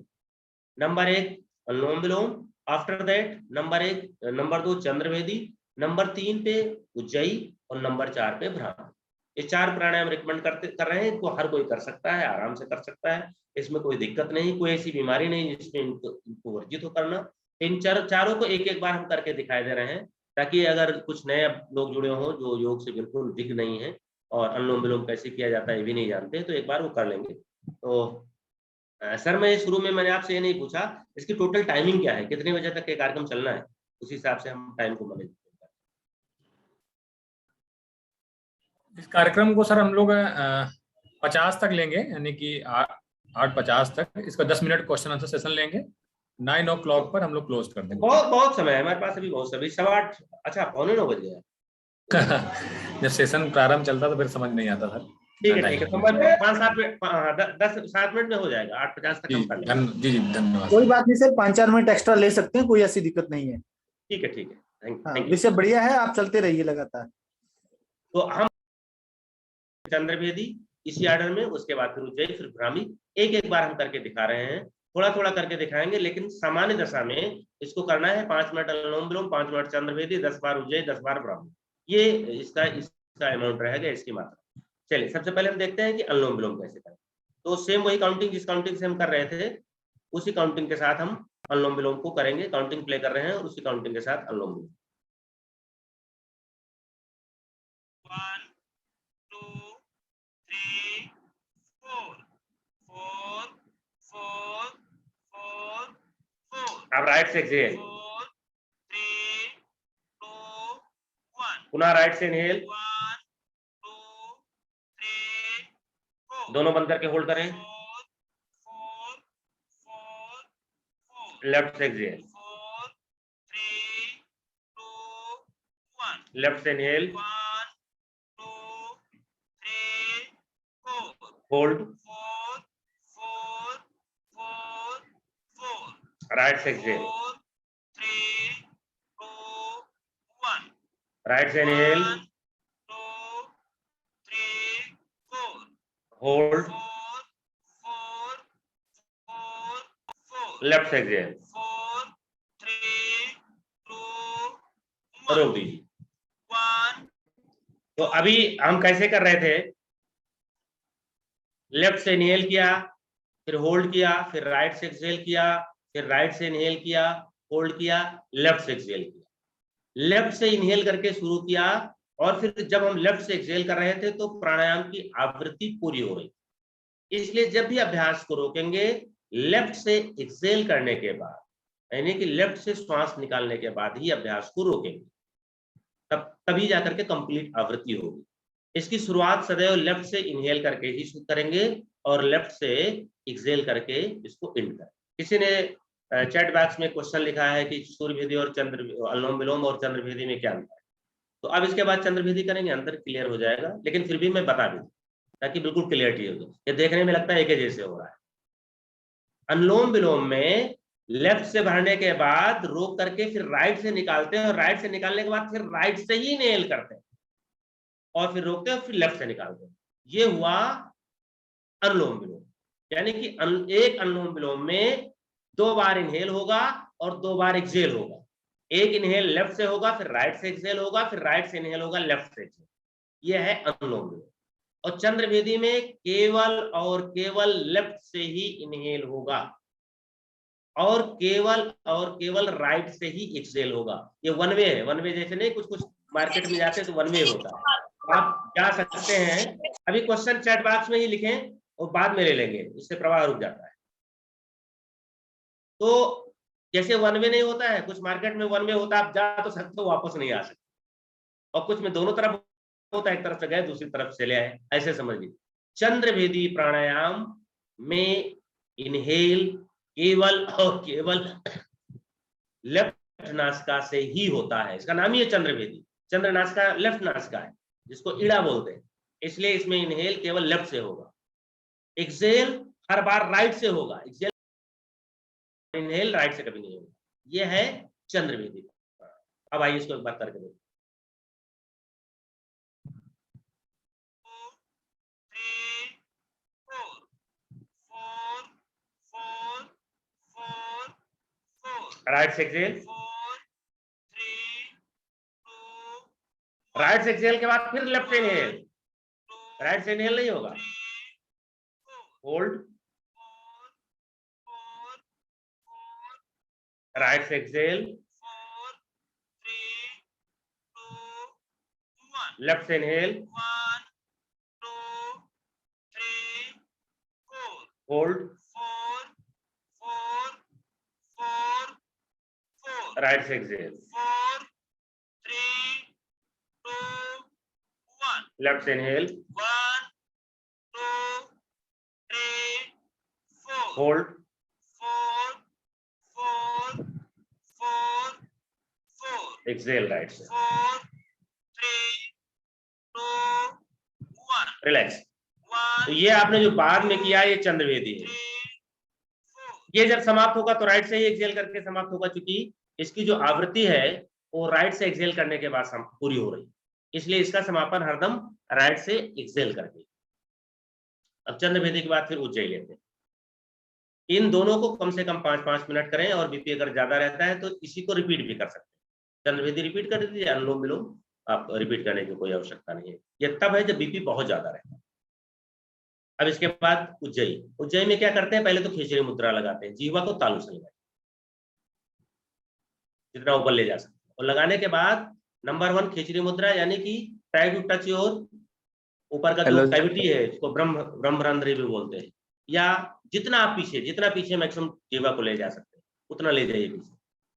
Number 1 Anulom Vilom, after that number 2 Chandrabhedi, number 3 पे उज्जयी और नंबर 4 पे भ्रामरी। ये 4 प्राणायाम रिकमेंड कर रहे हैं। इनको हर कोई कर सकता है, आराम से कर सकता है, इसमें कोई दिक्कत नहीं, कोई ऐसी बीमारी नहीं जिसमें इनको वर्जित हो करना। इन चारों को एक बार हम करके दिखाई दे रहे हैं, ताकि अगर कुछ नए लोग जुड़े हों जो योग से बिल्कुल दिख नहीं है और अनुलोम विलोम कैसे किया जाता है ये भी नहीं जानते, तो एक बार वो कर लेंगे। तो सर मैं शुरू में मैंने आपसे ये नहीं पूछा, इसकी टोटल टाइमिंग क्या है, कितने बजे तक ये कार्यक्रम चलना है, उस हिसाब से हम टाइम को मैनेज। इस कार्यक्रम को सर हम लोग 50 तक लेंगे, यानी कि 8:50 तक। इसका 10 मिनट क्वेश्चन आंसर सेशन लेंगे। 9 o'clock पर हम लोग क्लोज कर देंगे। बहुत समय है हमारे पास अभी, बहुत समय। 8:15, अच्छा 8:45 बज गया। जब सेशन प्रारंभ चलता तो फिर समझ नहीं आता सर। ठीक है तो 5-7 मिनट, 10-7 मिनट में हो जाएगा। 8:50 तक हम कर लेंगे। जी धन्यवाद। कोई बात नहीं सर, 5-4 मिनट एक्स्ट्रा ले सकते हैं, कोई ऐसी दिक्कत नहीं है। ठीक है थैंक यू। विषय बढ़िया है, आप चलते रहिए लगातार। तो हम चंद्रभेदी इसी ऑर्डर में, उसके बाद फिर उज्जयी, फिर भ्रामरी, एक बार हम करके दिखा रहे हैं। थोड़ा करके दिखाएंगे, लेकिन सामान्य दशा में इसको करना है 5 मिनट अनुलोम विलोम, 5 मिनट चंद्रभेदी, 10 बार उज्जयी, 10 बार भ्रामरी। ये इसका अमाउंट रहेगा, इसकी मात्रा। चलिए सबसे पहले हम देखते हैं कि अनुलोम विलोम कैसे करें। तो सेम वही काउंटिंग जिस काउंटिंग से हम कर रहे थे उसी काउंटिंग के साथ हम अनुलोम विलोम को करेंगे। काउंटिंग प्ले कर रहे हैं और उसी काउंटिंग के साथ अनुलोम विलोम। 1 2 3 4 4 4 4 4। अब राइट से एक्सहेल, 4 3 2 1। पुनः राइट से इनहेल, 1 2 3 4। दोनों बंद करके होल्ड करें। 4 4 4 4। लेफ्ट से एक्सहेल, 4 3 2 1। लेफ्ट से इनहेल, 1 2 3 4। होल्ड, 4 4 4 4। राइट से एक्सहेल, 4 3 2 1। राइट से इनहेल, 1 2 3 4। होल्ड, 4 4 4 4। लेफ्ट से एक्सहेल, 4 3 2 1। रोक दीजिए। 1। तो अभी हम कैसे कर रहे थे, लेफ्ट से इनहेल किया, फिर होल्ड किया, फिर राइट से एक्सहेल किया, फिर राइट से इनहेल किया, होल्ड किया, लेफ्ट से एक्सहेल किया। लेफ्ट से इनहेल करके शुरू किया और फिर जब हम लेफ्ट से एक्सहेल कर रहे थे तो प्राणायाम की आवृत्ति पूरी हो रही। इसलिए जब भी अभ्यास को रोकेंगे लेफ्ट से एक्सहेल करने के बाद, यानी कि लेफ्ट से श्वास निकालने के बाद ही अभ्यास को रोकेंगे, तभी जाकर के कंप्लीट आवृत्ति होगी। इसकी शुरुआत सदैव लेफ्ट से इनहेल करके ही शुरू करेंगे और लेफ्ट से एक्सहेल करके इसको एंड करें। किसी ने चैट बॉक्स में क्वेश्चन लिखा है कि सूर्यभेदी और चंद्र अनुलोम विलोम और चंद्रभेदी में क्या अंतर है। तो अब इसके बाद चंद्रभेदी करेंगे, अंतर क्लियर हो जाएगा, लेकिन फिर भी मैं बता दूं ताकि बिल्कुल क्लियरिटी हो जाए। ये देखने में लगता है एक ही जैसे हो रहा है। अनुलोम विलोम में लेफ्ट से भरने के बाद रोक करके फिर राइट से निकालते हैं और राइट से निकालने के बाद फिर राइट से ही इनहेल करते हैं और फिर रोकते हैं, फिर लेफ्ट से निकालते हैं। ये हुआ अनुलोम विलोम, यानी कि एक अनुलोम विलोम में 2 बार इनहेल होगा और 2 बार एक्सहेल होगा। एक इनहेल लेफ्ट से होगा, फिर राइट से एक्सहेल होगा, फिर राइट से इनहेल होगा, लेफ्ट से एक्सहेल। यह है अनुलोम विलोम। और चंद्रभेदी में केवल और केवल लेफ्ट से ही इनहेल होगा और केवल राइट से ही एक्सहेल होगा। ये वन वे है, वन वे जैसे नहीं कुछ मार्केट में जाते हैं तो वन वे होता है। आप जा सकते हैं, अभी क्वेश्चन चैट बॉक्स में ही लिखें और बाद में ले लेंगे, इससे प्रवाह रुक जाता है। तो जैसे वन वे नहीं होता है, कुछ मार्केट में वन वे होता है, आप जा तो सकते हो, वापस नहीं आ सकते, और कुछ में दोनों तरफ होता है, एक तरफ से गए दूसरी तरफ से ले आए, ऐसे समझिए। चंद्रभेदी प्राणायाम में इनहेल केवल और केवल लेफ्ट नासिका से ही होता है। इसका नाम ही है चंद्रभेदी। चंद्र नासिका लेफ्ट नासिका है जिसको ईड़ा बोलते हैं, इसलिए इसमें इनहेल केवल लेफ्ट से होगा, एक्सहेल हर बार राइट से होगा, एक्सहेल इनहेल राइट से कभी नहीं होगा। यह है चंद्रभेदी। अब आइए इसको एक बार करके देखिए। राइट से एक्सहेल, राइट से एक्सहेल के बाद फिर लेफ्ट से इनहेल, राइट से इनहेल नहीं होगा, होल्ड, राइट से एक्सहेल, लेफ्ट से इनहेल, होल्ड, राइट से एक्सहेल, लेफ्ट से इनहेल, होल्ड, एक्सहेल राइट से, रिलैक्स। तो ये आपने जो बाद में किया ये चंद्रभेदी है। ये जब समाप्त होगा तो राइट से ही एक्सहेल करके समाप्त होगा, क्योंकि इसकी जो आवृत्ति है वो राइट से एक्सहेल करने के बाद पूरी हो रही, इसलिए इसका समापन हरदम राइट से एक्सहेल करके। अब चंद्रभेदी के बाद फिर उज्जयी लेते हैं। इन दोनों को कम से कम 5-5 मिनट करें और बीपी अगर ज्यादा रहता है तो इसी को रिपीट भी कर सकते हैं। चंद्रभेदी रिपीट कर दीजिए, अनुलोम विलोम आप रिपीट करने की कोई आवश्यकता नहीं है। ये तब है जब बीपी बहुत ज्यादा रहता है। अब इसके बाद उज्जयी। उज्जयी में क्या करते हैं, पहले तो खिचड़ी मुद्रा लगाते हैं, जीवा को तालू से लगाएं जितना ऊपर ले जा सकते हैं, और लगाने के बाद नंबर 1 खिचड़ी मुद्रा, यानी कि ट्राई टू टच योर, ऊपर का जो कैविटी है इसको ब्रह्मरंध्र भी बोलते हैं, या जितना पीछे मैक्सिमम जीवा को ले जा सकते हैं उतना ले जाइए पीछे।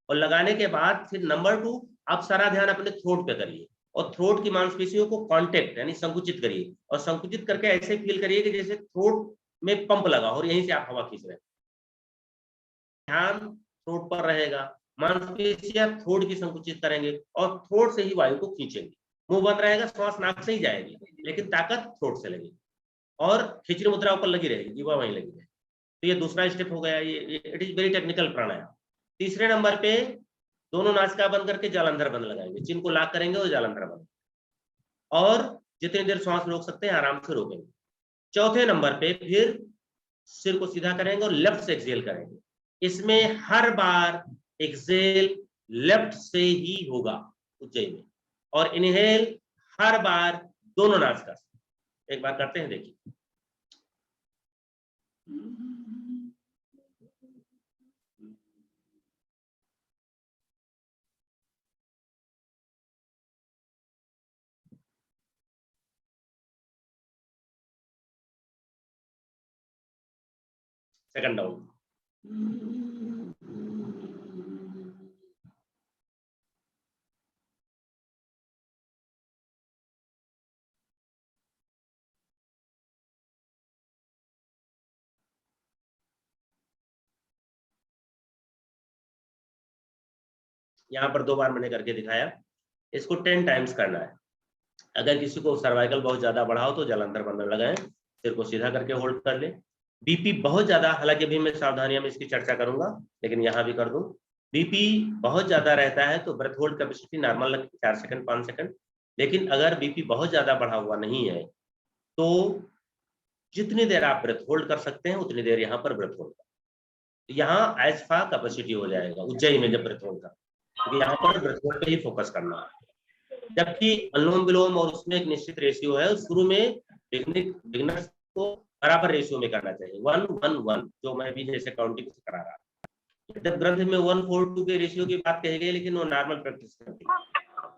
और लगाने के बाद फिर नंबर 2, आप सारा ध्यान अपने थ्रोट पे करिए और थ्रोट की मांसपेशियों को कांटेक्ट यानी संकुचित करिए, और संकुचित करके ऐसे फील करिए कि जैसे थ्रोट में पंप लगा और यहीं से आप हवा खींच रहे हैं। ध्यान थ्रोट पर रहेगा, मांसपेशियां थ्रोट की संकुचित करेंगे और थ्रोट से ही वायु को खींचेंगे। मुंह बंद रहेगा, श्वास नाक से ही जाएगी, लेकिन ताकत थ्रोट से लगेगी, और खिचड़ी मुद्रा ऊपर लगी रहेगी, जीवा वहीं लगी रहेगी। तो ये दूसरा स्टेप हो गया, ये इट इज वेरी टेक्निकल प्राणायाम। तीसरे नंबर पे दोनों नासिका बंद करके जालंधर बंद लगाएंगे, चिन को लॉक करेंगे और जालंधर बंद, और जितनी देर श्वास रोक सकते हैं आराम से रोकेंगे। चौथे नंबर पे फिर सिर को सीधा करेंगे और लेफ्ट से एक्सहेल करेंगे। इसमें हर बार एक्सहेल लेफ्ट से ही होगा उज्जयी में, और इनहेल हर बार दोनों नासिका से। एक बार करते हैं, देखिए। Second down. यहाँ पर 2 बार मैंने करके दिखाया, इसको 10 टाइम्स करना है। अगर किसी को सर्वाइकल बहुत ज्यादा बढ़ा हो तो जालंधर बंद लगाएं, सिर को सीधा करके होल्ड कर ले। बीपी बहुत ज्यादा, हालांकि अभी मैं सावधानियां में इसकी चर्चा करूंगा, लेकिन यहाँ भी कर दूं। बीपी बहुत ज्यादा रहता है तो ब्रेथ होल्ड कैपेसिटी नॉर्मल रखें, 4 सेकंड 5 सेकंड। लेकिन अगर बीपी बहुत ज्यादा बढ़ा हुआ नहीं है तो जितनी देर आप ब्रेथ होल्ड कर सकते हैं उतनी देर यहाँ पर ब्रेथ होल्ड कर, यहाँ एस्फा कैपेसिटी हो जाएगा उज्जयी में जब ब्रेथ होल्ड कर, क्योंकि यहाँ पर ब्रेथ होल्ड पे ही फोकस करना है। जबकि अनुलोम विलोम और उसमें एक निश्चित रेशियो है, शुरू में बिगिनर्स को बराबर रेशियो में करना चाहिए, 1-1-1, जो मैं भी जैसे काउंटिंग से करा रहा। जब ग्रंथ में 1:4:2 के रेशियो की बात कही गई, लेकिन वो नॉर्मल प्रैक्टिस करती है।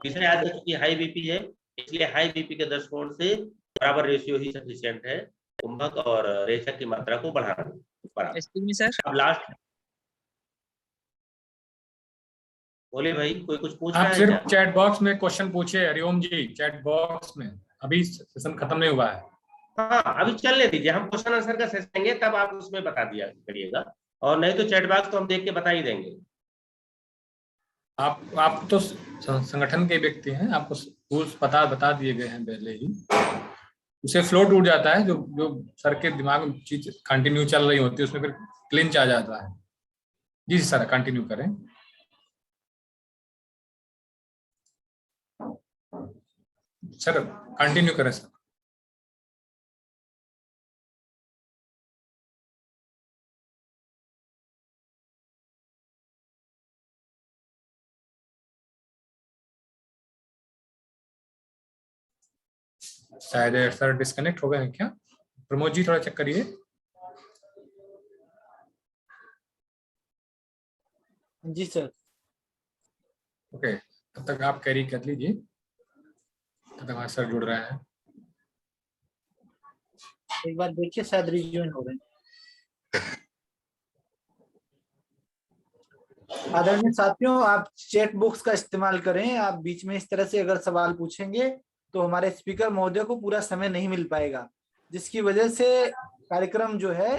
तीसरे आज की हाई बीपी है, इसलिए हाई बीपी के दृष्टिकोण से बराबर रेशियो ही सफिशिएंट है कुंभक और रेचक की मात्रा को बढ़ाना। एक्सक्यूज मी सर, अब लास्ट बोले भाई, कोई कुछ पूछ रहा आप है सिर्फ क्या? चैट बॉक्स में क्वेश्चन पूछिए हरिओम जी, चैट बॉक्स में, अभी सेशन खत्म नहीं हुआ है। हाँ, अभी चलने दीजिए, हम क्वेश्चन आंसर का सेशन लेंगे तब आप उसमें बता दिया करिएगा, और नहीं तो चैट बॉक्स तो हम देख के बता ही देंगे। आप तो संगठन के व्यक्ति हैं, आपको रूल्स बता दिए गए हैं पहले ही, उसे फ्लो टूट जाता है, जो सर के दिमाग में चीज कंटिन्यू चल रही होती है उसमें फिर क्लिंच आ जाता है। जी सर, कंटिन्यू करें। सर कंटिन्यू करें सर। शायद सर डिस्कनेक्ट हो गए हैं क्या? प्रमोद जी थोड़ा चेक करिए। जी सर। ओके, तब तक आप कैरी कर लीजिए, तब तक हमारे सर जुड़ रहे हैं। एक बार देखिए, शायद रिज्वाइन हो रहे हैं। आदरणीय साथियों, आप चैट बॉक्स का इस्तेमाल करें। आप बीच में इस तरह से अगर सवाल पूछेंगे तो हमारे स्पीकर महोदय को पूरा समय नहीं मिल पाएगा, जिसकी वजह से कार्यक्रम जो है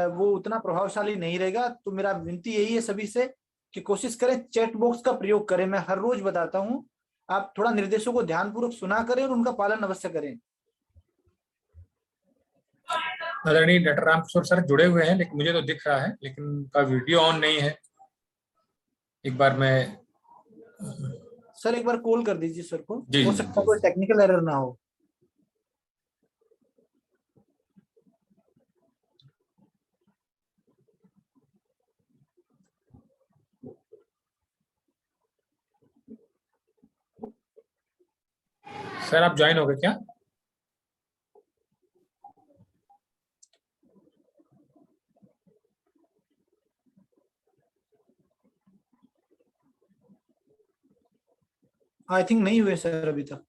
वो उतना प्रभावशाली नहीं रहेगा। तो मेरा विनती यही है सभी से कि कोशिश करें चैट बॉक्स का प्रयोग करें। मैं हर रोज बताता हूं, आप थोड़ा निर्देशों को ध्यानपूर्वक सुना करें और उनका पालन अवश्य करें। आदरणीय डॉक्टर रामकिशोर सर जुड़े हुए हैं, लेकिन मुझे तो दिख रहा है, लेकिन उनका वीडियो ऑन नहीं है। एक बार मैं सर एक बार कॉल कर दीजिए सर को, जी, हो जी, सकता है जी। कोई टेक्निकल एरर ना हो। सर आप ज्वाइन हो गए क्या? आई थिंक नहीं हुए सर अभी तक।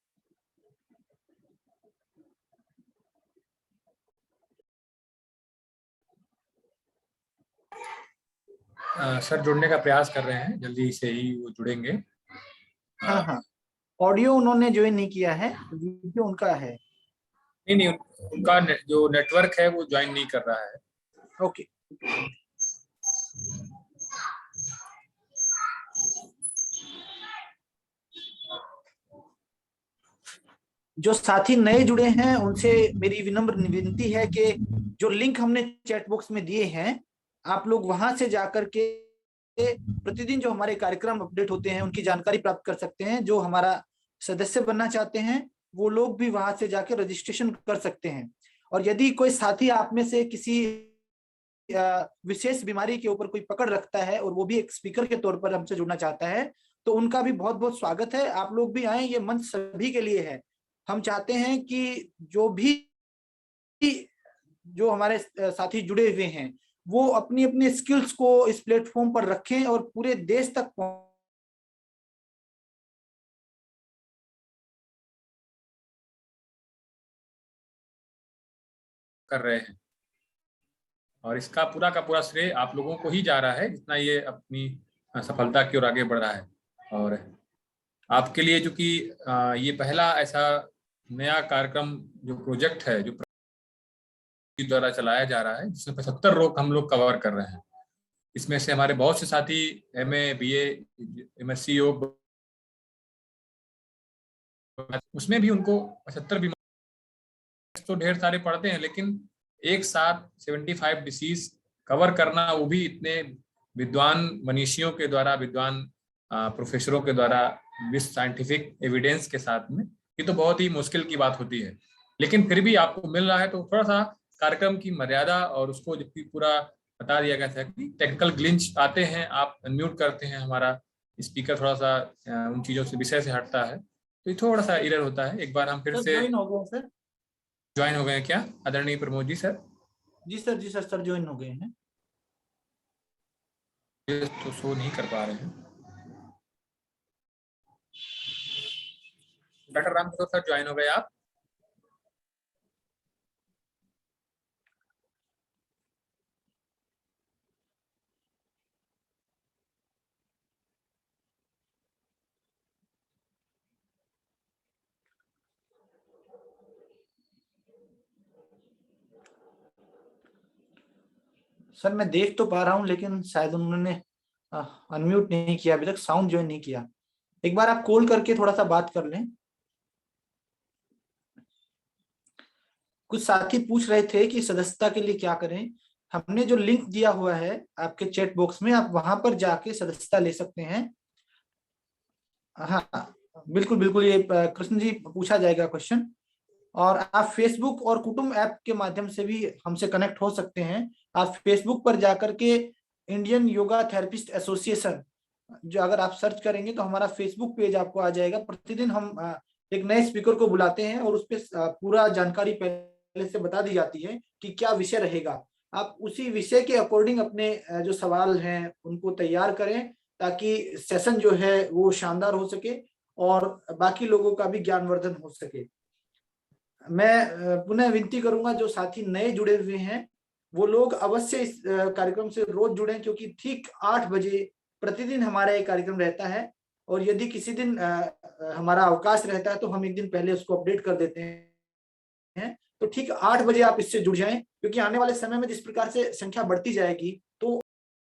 सर जुड़ने का प्रयास कर रहे हैं, जल्दी से ही वो जुड़ेंगे। हाँ हाँ, ऑडियो उन्होंने ज्वाइन नहीं किया है, वीडियो उनका है। नहीं नहीं, उनका जो नेटवर्क है वो ज्वाइन नहीं कर रहा है। ओके। जो साथी नए जुड़े हैं उनसे मेरी विनम्र विनती है कि जो लिंक हमने चैट बॉक्स में दिए हैं, आप लोग वहां से जाकर के प्रतिदिन जो हमारे कार्यक्रम अपडेट होते हैं उनकी जानकारी प्राप्त कर सकते हैं। जो हमारा सदस्य बनना चाहते हैं वो लोग भी वहां से जाकर रजिस्ट्रेशन कर सकते हैं। और यदि कोई साथी आप में से किसी विशेष बीमारी के ऊपर कोई पकड़ रखता है और वो भी एक स्पीकर के तौर पर हमसे जुड़ना चाहता है, तो उनका भी बहुत बहुत स्वागत है। आप लोग भी आए, ये मंच सभी के लिए है। हम चाहते हैं कि जो हमारे साथी जुड़े हुए हैं वो अपनी अपनी स्किल्स को इस प्लेटफॉर्म पर रखें और पूरे देश तक कर रहे हैं। और इसका पूरा का पूरा श्रेय आप लोगों को ही जा रहा है, जितना ये अपनी सफलता की ओर आगे बढ़ रहा है। और आपके लिए जो कि ये पहला ऐसा नया कार्यक्रम जो प्रोजेक्ट है जो द्वारा चलाया जा रहा है, जिसमें 75 रोग हम लोग कवर कर रहे हैं। इसमें से हमारे बहुत से साथी MA BA MSc योग, उसमें भी उनको 75 बीमारी तो ढेर सारे पढ़ते हैं, लेकिन एक साथ 75 डिसीज कवर करना, वो भी इतने विद्वान मनीषियों के द्वारा, विद्वान प्रोफेसरों के द्वारा, विद साइंटिफिक एविडेंस के साथ में, ये तो बहुत ही मुश्किल की बात होती है। लेकिन फिर भी आपको मिल रहा है, तो थोड़ा सा कार्यक्रम की मर्यादा और उसको जबकि पूरा बता दिया गया था कि टेक्निकल ग्लिच आते हैं, आप अनम्यूट करते हैं, हमारा स्पीकर थोड़ा सा उन चीजों से विषय से हटता है, तो ये थोड़ा सा एरर होता है। एक बार हम फिर से ज्वाइन हो गए सर। ज्वाइन हो गए हैं क्या आदरणीय प्रमोद जी? सर जी सर, जी सर ज्वाइन हो गए हैं। ये तो शो नहीं कर पा रहे हैं। डॉक्टर रामप्रसाद सर ज्वाइन हो गए आप? सर मैं देख तो पा रहा हूं, लेकिन शायद उन्होंने अनम्यूट नहीं किया अभी तक, साउंड ज्वाइन नहीं किया। एक बार आप कॉल करके थोड़ा सा बात कर लें। कुछ साथी पूछ रहे थे कि सदस्यता के लिए क्या करें। हमने जो लिंक दिया हुआ है आपके चैट बॉक्स में, आप वहां पर जाके सदस्यता ले सकते हैं। हाँ बिल्कुल बिल्कुल, ये कृष्ण जी पूछा जाएगा क्वेश्चन। और आप फेसबुक और कुटुंब ऐप के माध्यम से भी हमसे कनेक्ट हो सकते हैं। आप फेसबुक पर जाकर के इंडियन योगा थेरेपिस्ट एसोसिएशन जो अगर आप सर्च करेंगे तो हमारा फेसबुक पेज आपको आ जाएगा। प्रतिदिन हम एक नए स्पीकर को बुलाते हैं और उस पर पूरा जानकारी पहले से बता दी जाती है कि क्या विषय रहेगा। आप उसी विषय के अकॉर्डिंग अपने जो सवाल हैं उनको तैयार करें, ताकि सेशन जो है वो शानदार हो सके और बाकी लोगों का भी ज्ञानवर्धन हो सके। मैं पुनः विनती करूंगा जो साथी नए जुड़े हुए हैं वो लोग अवश्य इस कार्यक्रम से रोज जुड़ें, क्योंकि ठीक 8 बजे प्रतिदिन हमारा ये कार्यक्रम रहता है। और यदि किसी दिन हमारा अवकाश रहता है तो हम एक दिन पहले उसको अपडेट कर देते हैं। तो ठीक 8 बजे आप इससे जुड़ जाएं, क्योंकि आने वाले समय में जिस प्रकार से संख्या बढ़ती जाएगी